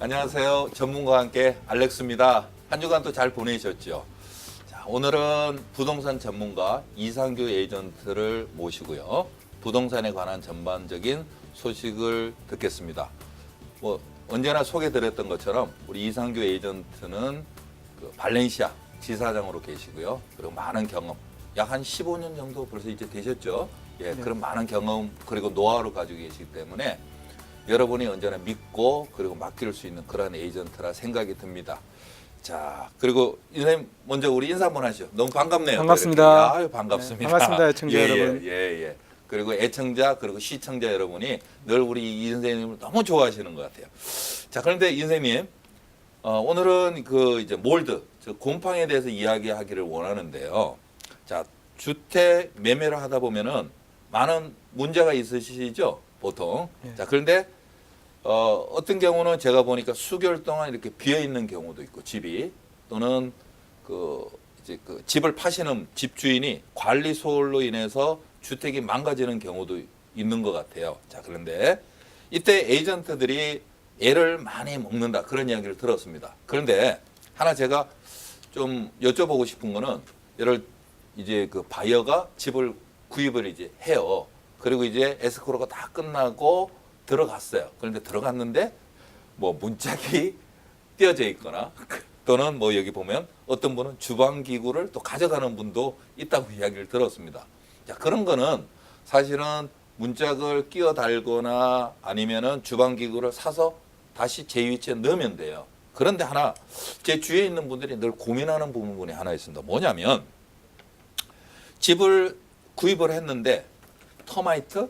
안녕하세요. 전문가와 함께 알렉스입니다. 한 주간 또 잘 보내셨죠? 자, 오늘은 부동산 전문가 이상규 에이전트를 모시고요. 부동산에 관한 전반적인 소식을 듣겠습니다. 언제나 소개드렸던 것처럼 우리 이상규 에이전트는 그 발렌시아 지사장으로 계시고요. 그리고 많은 경험, 약 한 15년 정도 벌써 이제 되셨죠? 예, 네. 그런 많은 경험 그리고 노하우를 가지고 계시기 때문에 여러분이 언제나 믿고 그리고 맡길 수 있는 그런 에이전트라 생각이 듭니다. 자, 그리고 선생님 먼저 우리 인사 한번 하시죠. 너무 반갑네요. 반갑습니다. 아유, 반갑습니다. 네, 반갑습니다, 애청자 여러분. 예. 그리고 애청자 그리고 시청자 여러분이 늘 우리 이 선생님을 너무 좋아하시는 것 같아요. 자, 그런데 이 선생님 오늘은 그 이제 몰드, 즉 곰팡이에 대해서 이야기하기를 원하는데요. 자, 주택 매매를 하다 보면은 많은 문제가 있으시죠, 보통. 예. 자, 그런데 어떤 경우는 제가 보니까 수개월 동안 이렇게 비어 있는 경우도 있고 집이 또는 그 이제 그 집을 파시는 집주인이 관리 소홀로 인해서 주택이 망가지는 경우도 있는 것 같아요. 자, 그런데 이때 에이전트들이 애를 많이 먹는다 그런 이야기를 들었습니다. 그런데 하나 제가 좀 여쭤보고 싶은 거는 예를 이제 그 바이어가 집을 구입을 이제 해요. 그리고 이제 에스크로가 다 끝나고 들어갔어요. 그런데 들어갔는데 뭐 문짝이 띄어져 있거나 또는 뭐 여기 보면 어떤 분은 주방 기구를 또 가져가는 분도 있다고 이야기를 들었습니다. 자, 그런 거는 사실은 문짝을 끼워 달거나 아니면은 주방 기구를 사서 다시 제 위치에 넣으면 돼요. 그런데 하나 제 주위에 있는 분들이 늘 고민하는 부분이 하나 있습니다. 뭐냐면 집을 구입을 했는데 터마이트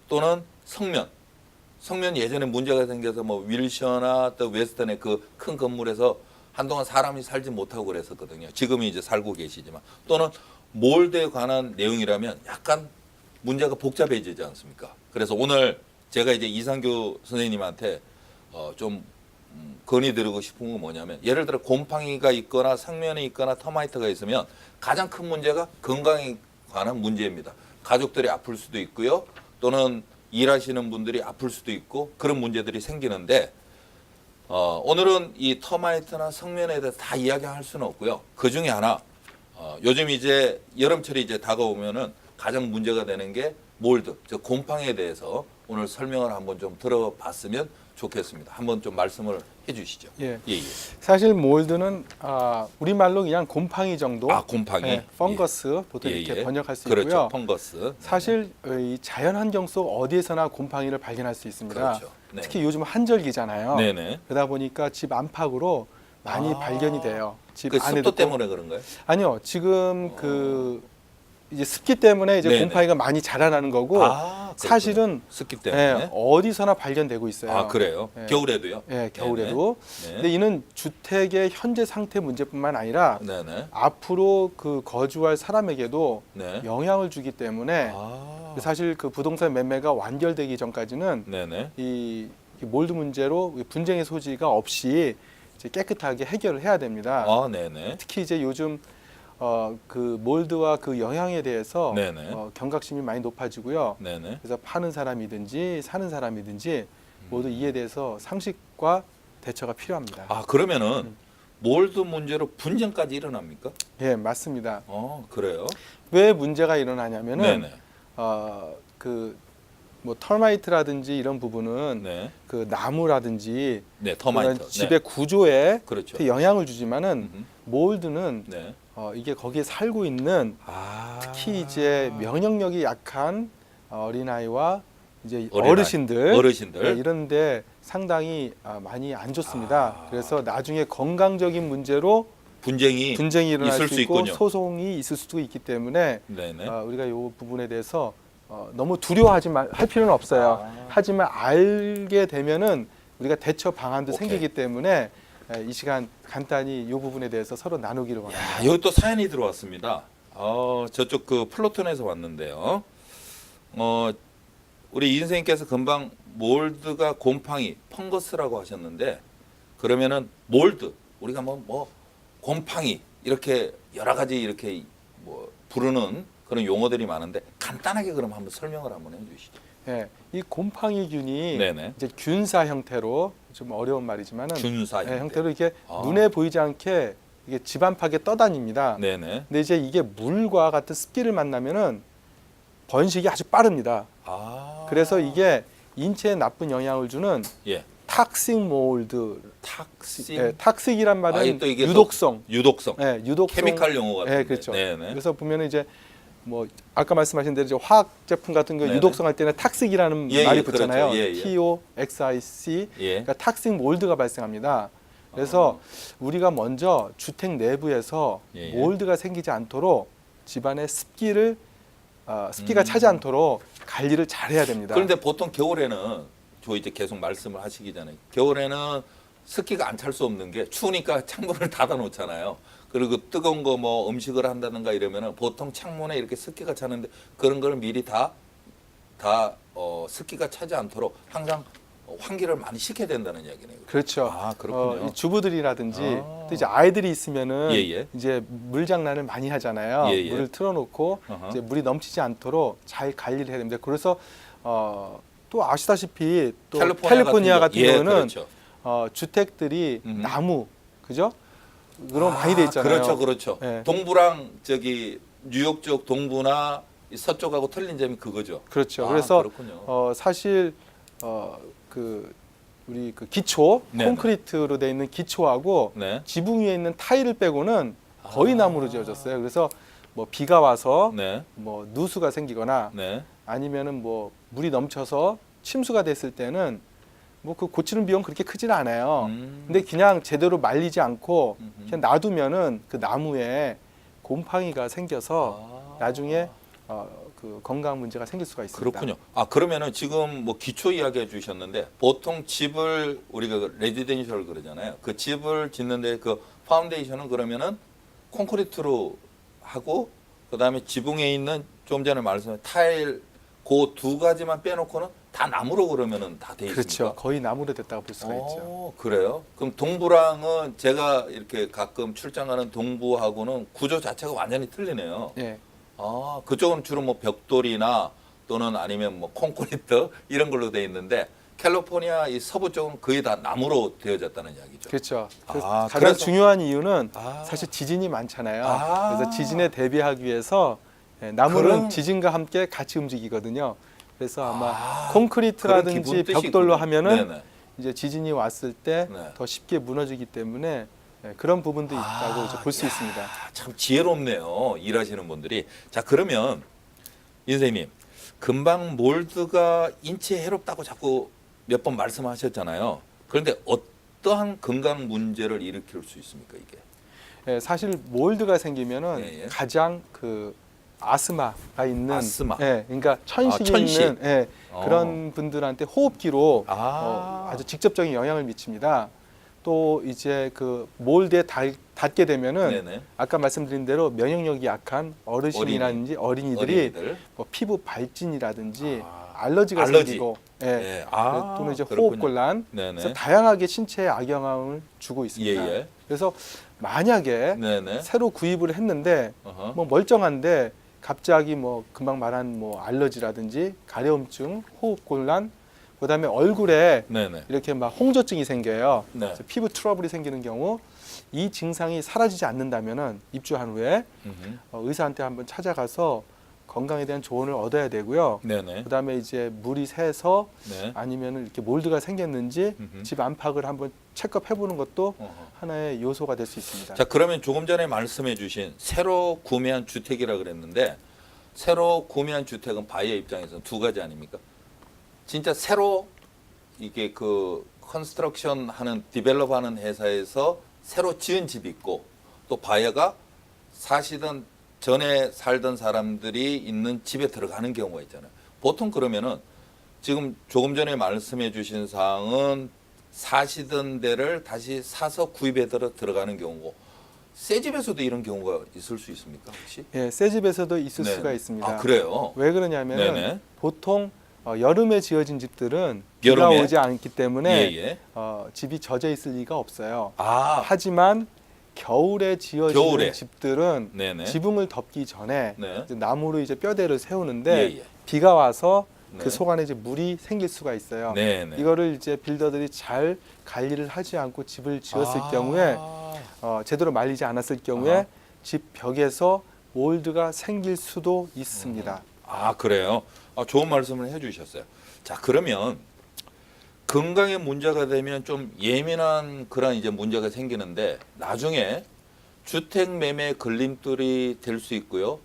또는 성면 예전에 문제가 생겨서 뭐 윌셔나 또 웨스턴의 그 큰 건물에서 한동안 사람이 살지 못하고 그랬었거든요. 지금은 이제 살고 계시지만 또는 몰드에 관한 내용이라면 약간 문제가 복잡해지지 않습니까? 그래서 오늘 제가 이제 이상규 선생님한테 좀 건의드리고 싶은 건 뭐냐면 예를 들어 곰팡이가 있거나 상면에 있거나 터마이트가 있으면 가장 큰 문제가 건강에 관한 문제입니다. 가족들이 아플 수도 있고요. 또는 일하시는 분들이 아플 수도 있고 그런 문제들이 생기는데 오늘은 이 터마이트나 성면에 대해서 다 이야기할 수는 없고요. 그 중에 하나 요즘 이제 여름철이 이제 다가오면은 가장 문제가 되는 게 몰드, 즉 곰팡이에 대해서 오늘 설명을 한번 좀 들어봤으면 좋겠습니다. 한번 좀 말씀을 해주시죠. 예. 예. 사실 몰드는 우리말로 그냥 곰팡이 정도. 곰팡이. 예, 펑거스 보통 이렇게 번역할 수 그렇죠. 있고요. 펑거스. 사실 이 자연 환경 속 어디에서나 곰팡이를 발견할 수 있습니다. 그렇죠. 네. 특히 요즘 한절기잖아요. 네네. 그러다 보니까 집 안팎으로 많이 발견이 돼요. 집 그 안에도 습도 때문에 그런가요? 아니요. 지금 그 이제 습기 때문에 이제 네네. 곰팡이가 많이 자라나는 거고 사실은 습기 때문에 예, 어디서나 발견되고 있어요. 그래요? 예. 겨울에도요? 예, 겨울에도. 네. 근데 이는 주택의 현재 상태 문제뿐만 아니라 네네. 앞으로 그 거주할 사람에게도 네. 영향을 주기 때문에 사실 그 부동산 매매가 완결되기 전까지는 네네. 이 몰드 문제로 분쟁의 소지가 없이 이제 깨끗하게 해결을 해야 됩니다. 네네. 특히 이제 요즘 그 몰드와 그 영향에 대해서 네네. 경각심이 많이 높아지고요. 네네. 그래서 파는 사람이든지 사는 사람이든지 모두 이에 대해서 상식과 대처가 필요합니다. 그러면은 몰드 문제로 분쟁까지 일어납니까? 예, 맞습니다. 그래요? 왜 문제가 일어나냐면은 네네. 그 뭐 터마이트라든지 이런 부분은 네. 그 나무라든지 네, 터마이트. 그런 집의 구조에 그렇죠. 영향을 주지만은 몰드는 네. 이게 거기에 살고 있는 특히 이제 면역력이 약한 어린아이와 이제 어르신들 네, 이런데 상당히 많이 안 좋습니다. 그래서 나중에 건강적인 문제로 분쟁이 일어날 있을 수 수 있고 있군요. 소송이 있을 수도 있기 때문에 네네. 우리가 이 부분에 대해서 너무 두려워하지 할 필요는 없어요. 하지만 알게 되면은 우리가 대처 방안도 생기기 때문에 이 시간 간단히 이 부분에 대해서 서로 나누기를 원합니다. 여기 또 사연이 들어왔습니다. 저쪽 그 플로톤에서 왔는데요. 우리 이 선생님께서 금방 몰드가 곰팡이, 펑거스라고 하셨는데 그러면은 몰드 우리가 뭐 곰팡이 이렇게 여러 가지 이렇게 뭐 부르는 그런 용어들이 많은데 간단하게 그럼 한번 설명을 한번 해주시죠. 예, 이 곰팡이균이 네네. 이제 균사 형태로 좀 어려운 말이지만은 균사 예, 형태로 이렇게 아. 눈에 보이지 않게 이게 집안팍에 떠다닙니다. 네네. 근데 이제 이게 물과 같은 습기를 만나면은 번식이 아주 빠릅니다. 아. 그래서 이게 인체에 나쁜 영향을 주는 예. 탁식 몰드, 탁식. 예, 탁식이란 말은 아, 또 이게 유독성, 유독성. 예, 유독성, 케미칼 용어 같은데. 예, 그렇죠. 네네. 그래서 보면은 이제 뭐 아까 말씀하신 대로 이제 화학 제품 같은 거 네네. 유독성할 때는 탁식이라는 예, 말이 예, 붙잖아요. 그렇죠. 예, 예. TOXIC. 예. 그러니까 탁식 몰드가 발생합니다. 그래서 우리가 먼저 주택 내부에서 예, 예. 몰드가 생기지 않도록 집안의 습기가 차지 않도록 관리를 잘 해야 됩니다. 그런데 보통 겨울에는 저 이제 계속 말씀을 하시기 전에 겨울에는 습기가 안 찰 수 없는 게 추우니까 창문을 닫아 놓잖아요. 그리고 뜨거운 거 뭐 음식을 한다든가 이러면은 보통 창문에 이렇게 습기가 차는데 그런 걸 미리 다 습기가 차지 않도록 항상 환기를 많이 시켜야 된다는 이야기네요. 그렇죠. 아, 그렇군요. 이 주부들이라든지 아. 또 이제 아이들이 있으면은 예, 예. 이제 물 장난을 많이 하잖아요. 예, 예. 물을 틀어놓고 어허. 이제 물이 넘치지 않도록 잘 관리를 해야 됩니다. 그래서 또 아시다시피 또 캘리포니아 같은 예, 경우는 그렇죠. 주택들이 음흠. 나무, 그죠? 그런 많이 돼 있잖아요. 그렇죠, 그렇죠. 예. 동부랑 저기 뉴욕 쪽 동부나 이 서쪽하고 틀린 점이 그거죠. 그렇죠. 아, 그래서 그렇군요. 사실 우리 그 기초 네네. 콘크리트로 돼 있는 기초하고 네. 지붕 위에 있는 타일을 빼고는 거의 아. 나무로 지어졌어요. 그래서 뭐 비가 와서 네, 뭐 누수가 생기거나 네. 아니면은 뭐 물이 넘쳐서 침수가 됐을 때는 뭐 그 고치는 비용 그렇게 크지는 않아요. 근데 그냥 제대로 말리지 않고 음흠. 그냥 놔두면은 그 나무에 곰팡이가 생겨서 나중에 그 건강 문제가 생길 수가 있습니다. 그렇군요. 아, 그러면은 지금 뭐 기초 이야기해 주셨는데 보통 집을 우리가 레지덴셜 그러잖아요. 그 집을 짓는데 그 파운데이션은 그러면은 콘크리트로 하고 그다음에 지붕에 있는 좀 전에 말씀하신 타일 그 두 가지만 빼놓고는 다 나무로 그러면은 다 돼 있습니까? 그렇죠. 거의 나무로 됐다고 볼 수가 있죠. 그래요? 그럼 동부랑은 제가 이렇게 가끔 출장 가는 동부하고는 구조 자체가 완전히 틀리네요. 예. 아, 그쪽은 주로 뭐 벽돌이나 또는 아니면 뭐 콘크리트 이런 걸로 돼 있는데 캘리포니아 이 서부 쪽은 거의 다 나무로 되어졌다는 이야기죠. 그렇죠. 아, 가장 그래서- 중요한 이유는 아. 사실 지진이 많잖아요. 아. 그래서 지진에 대비하기 위해서 나무는 그런- 지진과 함께 같이 움직이거든요. 그래서 아마 그런 콘크리트라든지 기본 뜻이 벽돌로 있군요. 하면은 네네. 이제 지진이 왔을 때 더 네. 쉽게 무너지기 때문에 그런 부분도 있다고 이제 볼 수 있습니다. 아, 참 지혜롭네요. 일하시는 분들이. 자, 그러면 인생님 금방 몰드가 인체에 해롭다고 자꾸 몇 번 말씀하셨잖아요. 그런데 어떠한 건강 문제를 일으킬 수 있습니까, 이게? 사실 몰드가 생기면은 예, 예. 가장 그 아스마가 있는 아스마. 그러니까 천식이 천식. 있는 그런 분들한테 호흡기로 아. 아주 직접적인 영향을 미칩니다. 또 이제 그 몰드에 닿게 되면은 네네. 아까 말씀드린 대로 면역력이 약한 어르신이라든지 어린이들이 어린이들. 뭐 피부 발진이라든지 아. 알러지가 알러지. 생기고 예. 아, 또는 이제 그렇군요. 호흡곤란 네네. 그래서 다양하게 신체에 악영향을 주고 있습니다. 예, 예. 그래서 만약에 네네. 새로 구입을 했는데 어허. 뭐 멀쩡한데 갑자기 뭐 금방 말한 뭐 알러지라든지 가려움증, 호흡곤란, 그다음에 얼굴에 네네. 이렇게 막 홍조증이 생겨요. 네. 그래서 피부 트러블이 생기는 경우 이 증상이 사라지지 않는다면은 입주한 후에 음흠. 의사한테 한번 찾아가서 건강에 대한 조언을 얻어야 되고요. 네네. 그다음에 이제 물이 새서 네. 아니면은 이렇게 몰드가 생겼는지 음흠. 집 안팎을 한번 체크해 보는 것도 어허. 하나의 요소가 될 수 있습니다. 자, 그러면 조금 전에 말씀해 주신 새로 구매한 주택이라 그랬는데 새로 구매한 주택은 바이어 입장에서 두 가지 아닙니까? 진짜 새로 이게 그 컨스트럭션 하는 디벨롭 하는 회사에서 새로 지은 집이 있고 또 바이어가 사시던 전에 살던 사람들이 있는 집에 들어가는 경우가 있잖아요. 보통 그러면은 지금 조금 전에 말씀해 주신 사항은 사시던 데를 다시 사서 구입해 들어가는 경우고 새 집에서도 이런 경우가 있을 수 있습니까, 혹시? 예, 새 집에서도 있을 네. 수가 있습니다. 아, 그래요? 왜 그러냐면 네네. 보통 여름에 지어진 집들은 비가 여름에? 오지 않기 때문에 예, 예. 집이 젖어 있을 리가 없어요. 아, 하지만 겨울에 지어지는 겨울에. 집들은 네네. 지붕을 덮기 전에 네. 이제 나무로 이제 뼈대를 세우는데 예, 예. 비가 와서 그 속 안에 이제 물이 생길 수가 있어요. 네, 네. 이거를 이제 빌더들이 잘 관리를 하지 않고 집을 지었을 경우에 제대로 말리지 않았을 경우에 아하. 집 벽에서 몰드가 생길 수도 있습니다. 아, 그래요? 좋은 말씀을 해주셨어요. 자, 그러면 건강에 문제가 되면 좀 예민한 그런 이제 문제가 생기는데 나중에 주택 매매 걸림돌이 될 수 있고요.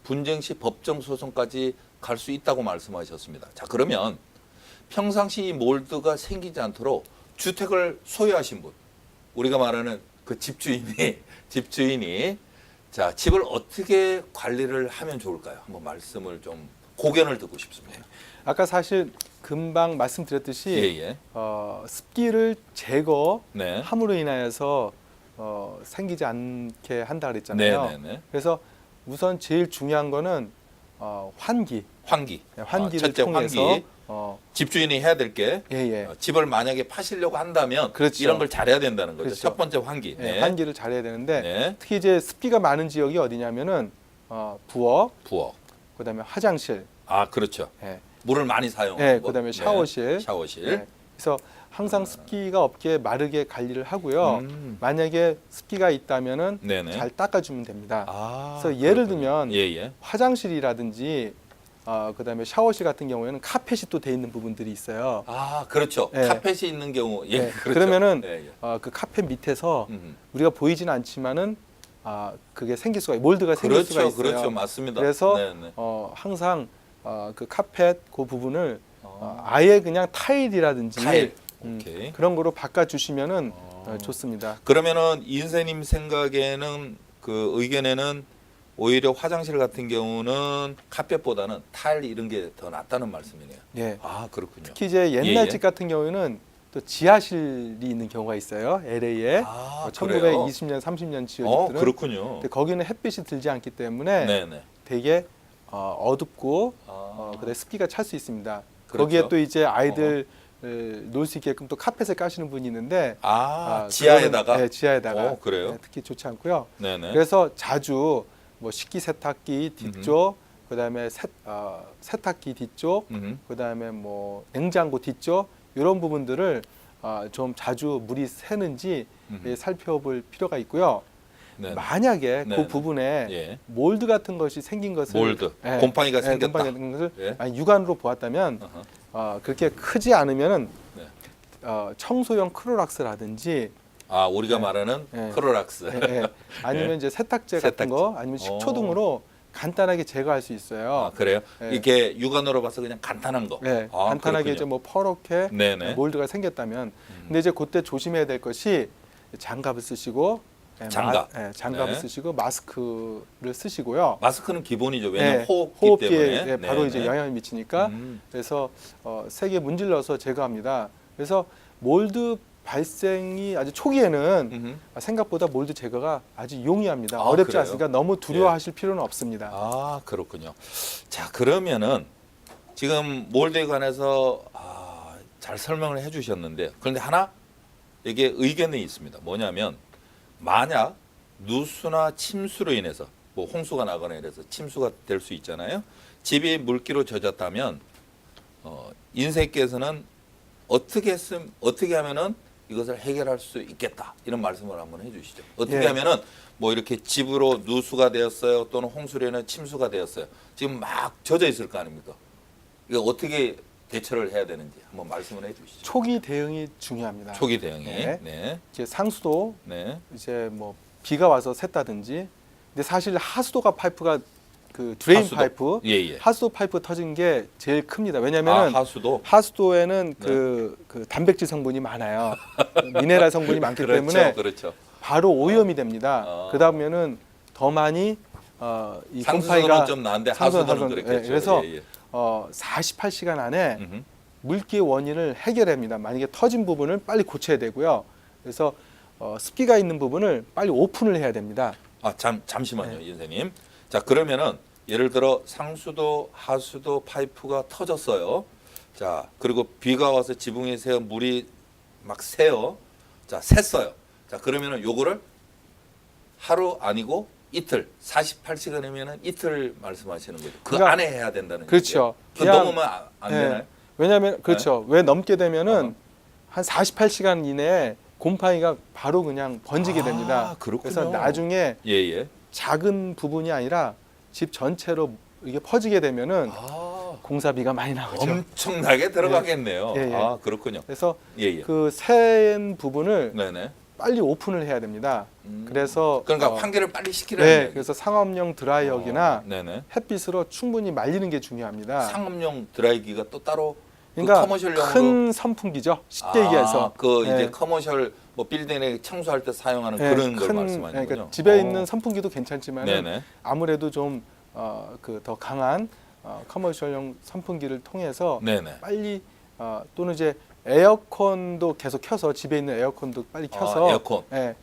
분쟁 시 법정 소송까지 갈 수 있다고 말씀하셨습니다. 자, 그러면 평상시 이 몰드가 생기지 않도록 주택을 소유하신 분, 우리가 말하는 그 집주인이 자, 집을 어떻게 관리를 하면 좋을까요? 한번 말씀을 좀 고견을 듣고 싶습니다. 아까 사실 금방 말씀드렸듯이 예. 습기를 네. 제거함으로 인하여서 생기지 않게 한다 그랬잖아요. 네. 그래서 우선 제일 중요한 거는 환기를 첫째 통해서 환기. 집주인이 해야 될 게 집을 만약에 파시려고 한다면 그렇죠. 이런 걸 잘해야 된다는 거죠. 그렇죠. 첫 번째 환기. 네. 환기를 잘해야 되는데 네. 특히 이제 습기가 많은 지역이 어디냐면은 부엌, 그다음에 화장실, 그렇죠. 예. 물을 많이 사용하고, 그다음에 샤워실. 샤워실. 그래서 항상 습기가 없게 마르게 관리를 하고요. 만약에 습기가 있다면은 네네. 잘 닦아주면 됩니다. 그래서 그렇군요. 예를 들면 예. 화장실이라든지 그다음에 샤워실 같은 경우에는 카펫이 또 돼 있는 부분들이 있어요. 그렇죠. 예. 카펫이 있는 경우, 네. 그렇죠. 그러면은 예. 그 카펫 밑에서 음. 우리가 보이지는 않지만은 그게 생길 수가 몰드가 생길 수가 있어요. 그렇죠, 맞습니다. 그래서 네네. 항상 그 카펫 그 부분을 아예 그냥 타일이라든지 타일. 오케이. 그런 거로 바꿔주시면은 좋습니다. 그러면은 인세님 생각에는 그 의견에는 오히려 화장실 같은 경우는 카펫보다는 타일 이런 게 더 낫다는 말씀이네요. 예. 그렇군요. 특히 이제 옛날 예. 집 같은 경우에는 또 지하실이 있는 경우가 있어요. LA에 그래요? 1920년, 30년 지은 집들은. 그렇군요. 근데 거기는 햇빛이 들지 않기 때문에 네네. 되게 어둡고 그다음에 습기가 찰 수 있습니다. 거기에 또 이제 아이들 놀 수 있게끔 또 카펫을 까시는 분이 있는데 지하에다가? 네, 지하에다가 그래요? 네, 특히 좋지 않고요. 네네. 그래서 자주 뭐 식기 세탁기 뒤쪽, 그다음에 세탁기 뒤쪽, 그다음에 뭐 냉장고 뒤쪽 이런 부분들을 좀 자주 물이 새는지 살펴볼 필요가 있고요. 네네. 만약에 네네. 그 부분에 예. 몰드 같은 것이 생긴 것을 곰팡이가 생겼다. 곰팡이 같은 것을 예. 육안으로 보았다면 그렇게 크지 않으면은 네. 청소용 크로락스라든지 우리가 말하는 네. 크로락스. 아니면 이제 세탁제 같은 거 아니면 식초 등으로 간단하게 제거할 수 있어요. 그래요? 네. 이렇게 육안으로 봐서 그냥 간단한 거. 네, 간단하게 그렇군요. 이제 뭐 퍼렇게 네네. 몰드가 생겼다면, 근데 이제 그때 조심해야 될 것이 장갑을 쓰시고 장갑을 네. 쓰시고 마스크를 쓰시고요. 마스크는 기본이죠. 왜냐하면 네, 호흡기 때문에. 호흡기에 바로 이제 영향을 미치니까 그래서 세게 문질러서 제거합니다. 그래서 몰드 발생이 아주 초기에는 생각보다 몰드 제거가 아주 용이합니다. 어렵지 그래요? 않으니까 너무 두려워하실 필요는 없습니다. 그렇군요. 자, 그러면은 지금 몰드에 관해서 잘 설명을 해주셨는데, 그런데 하나 이게 의견이 있습니다. 뭐냐면 만약 누수나 침수로 인해서 뭐 홍수가 나거나 이래서 침수가 될 수 있잖아요. 집이 물기로 젖었다면 인생께서는 어떻게 하면은 이것을 해결할 수 있겠다, 이런 말씀을 한번 해주시죠. 어떻게 하면은 뭐 이렇게 집으로 누수가 되었어요, 또는 홍수로 인해 침수가 되었어요. 지금 막 젖어 있을 거 아닙니까? 이거 어떻게 대처를 해야 되는지 한번 말씀을 해주시죠. 초기 대응이 중요합니다. 초기 대응이. 네. 이제 상수도 네. 이제 뭐 비가 와서 샜다든지, 근데 사실 하수도가 파이프가 그 드레인 파이프, 하수도 파이프 터진 게 제일 큽니다. 왜냐하면 하수도에는 그 단백질 성분이 많아요. 미네랄 성분이 많기 때문에 바로 오염이 됩니다. 그다음에는 더 많이 이 곰팡이가 좀 나은데 하수도는 그렇겠죠. 그래서 48시간 안에 물기의 원인을 해결합니다. 만약에 터진 부분을 빨리 고쳐야 되고요. 그래서 습기가 있는 부분을 빨리 오픈을 해야 됩니다. 잠시만요, 선생님. 자, 그러면은 예를 들어 상수도, 하수도 파이프가 터졌어요. 자, 그리고 비가 와서 지붕에 새어 물이 막 새요. 자, 샜어요. 자, 그러면은 요거를 하루 아니고 이틀 48시간이면은 이틀 말씀하시는 거죠. 그 그러니까 안에 해야 된다는 그렇죠. 그 그냥- 넘으면 안 예. 되나요? 왜냐하면 그렇죠. 왜 넘게 되면은 어. 한 48시간 이내에 곰팡이가 바로 그냥 번지게 됩니다. 그렇군요. 그래서 나중에 예예. 작은 부분이 아니라 집 전체로 이게 퍼지게 되면은 아, 공사비가 많이 나오죠. 엄청나게 들어가겠네요. 예, 예. 아 그렇군요. 그래서 예예. 그 센 부분을 네네. 빨리 오픈을 해야 됩니다. 그래서 그러니까 환기를 빨리 시키라는 네, 이야기. 그래서 상업용 드라이어기나 네네. 햇빛으로 충분히 말리는 게 중요합니다. 상업용 드라이기가 또 따로 그러니까 그 커머셜용으로 큰 선풍기죠. 쉽게 얘기해서 그 네. 이제 커머셜 뭐 빌딩에 청소할 때 사용하는 네, 그런 걸 큰, 말씀하시는 그러니까 거죠. 집에 있는 선풍기도 괜찮지만 네네. 아무래도 좀 그 더 강한 커머셜용 선풍기를 통해서 네네. 빨리 또는 이제 에어컨도 계속 켜서 집에 있는 에어컨도 빨리 켜서 에어컨. 예,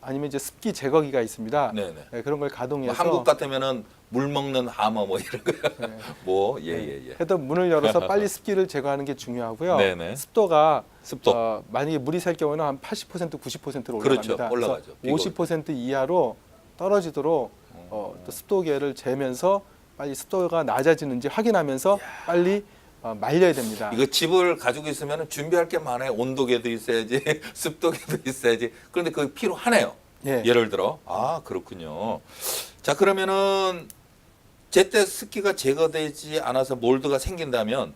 아니면 이제 습기 제거기가 있습니다. 네네. 예, 그런 걸 뭐 가동해서 한국 같으면은 물 먹는 하마 뭐 이런 거. 예, 뭐 예예예. 해도 문을 열어서 빨리 습기를 제거하는 게 중요하고요. 네네. 습도가 습도. 만약에 물이 셀 경우는 한 80% 90%로 그렇죠. 올라갑니다. 올라가죠. 그래서 50% 이하로 떨어지도록 또 습도계를 재면서 빨리 습도가 낮아지는지 확인하면서 빨리 말려야 됩니다. 이거 집을 가지고 있으면 준비할 게 많아요. 온도계도 있어야지, 습도계도 있어야지. 그런데 그게 필요하네요. 예. 예를 들어. 아, 그렇군요. 자, 그러면은 제때 습기가 제거되지 않아서 몰드가 생긴다면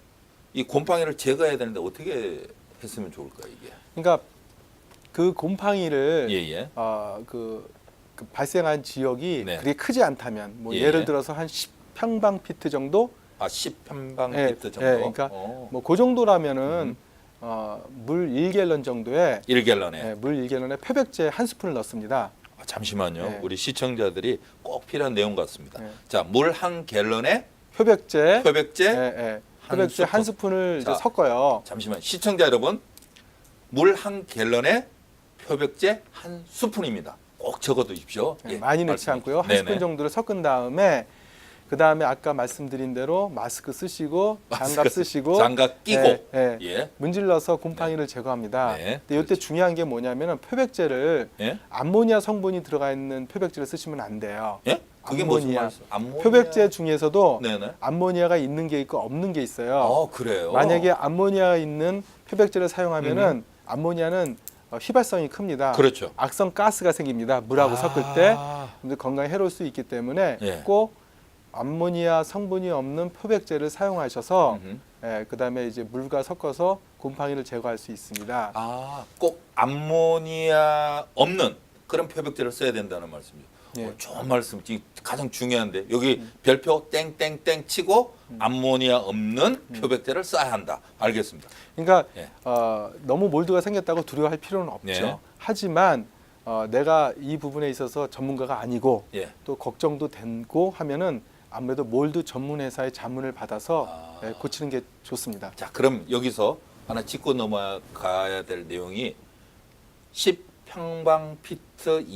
이 곰팡이를 제거해야 되는데 어떻게 했으면 좋을까요, 이게? 그러니까 그 곰팡이를 예, 예. 그 발생한 지역이 네. 그렇게 크지 않다면 뭐 예, 예를 예. 들어서 한 10평방피트 정도 아, 10평방미터 예, 정도. 예, 그러니까 뭐 그 정도라면은 물 1갤런 정도에 1갤런에. 예, 물 1갤런에 표백제 한 스푼을 넣습니다. 아, 잠시만요. 네. 우리 시청자들이 꼭 필요한 내용 같습니다. 네. 자, 물 한 갤런에 표백제 표백제 예, 표백제 한 스푼을 이제 자. 섞어요. 잠시만 시청자 여러분 물 한 갤런에 표백제 한 스푼입니다. 꼭 적어두십시오. 예, 예, 많이 넣지 말씀해 않고요. 한 네네. 스푼 정도를 섞은 다음에 그 다음에 아까 말씀드린 대로 마스크 쓰시고 장갑 쓰시고 장갑 끼고 예, 예. 문질러서 곰팡이를 제거합니다. 네, 근데 이때 중요한 게 뭐냐면은 표백제를 예? 암모니아 성분이 들어가 있는 표백제를 쓰시면 안 돼요. 예? 그게 무슨 암모니아. 말씀? 암모니아. 표백제 중에서도 네네. 암모니아가 있는 게 있고 없는 게 있어요. 그래요. 만약에 암모니아가 있는 표백제를 사용하면은 암모니아는 휘발성이 큽니다. 그렇죠. 악성 가스가 생깁니다. 물하고 섞을 때 아, 근데 건강에 해로울 수 있기 때문에 예. 꼭 암모니아 성분이 없는 표백제를 사용하셔서 음흠. 그다음에 이제 물과 섞어서 곰팡이를 제거할 수 있습니다. 꼭 암모니아 없는 그런 표백제를 써야 된다는 말씀이죠. 예. 좋은 말씀. 이 가장 중요한데 여기 별표 땡땡땡 치고 암모니아 없는 표백제를 써야 한다. 알겠습니다. 그러니까 예. 너무 몰드가 생겼다고 두려워할 필요는 없죠. 네. 하지만 내가 이 부분에 있어서 전문가가 아니고 예. 또 걱정도 되고 하면은 아무래도 몰드 전문 회사의 자문을 받아서 고치는 게 좋습니다. 자, 그럼 여기서 하나 짚고 넘어가야 될 내용이 10평방피트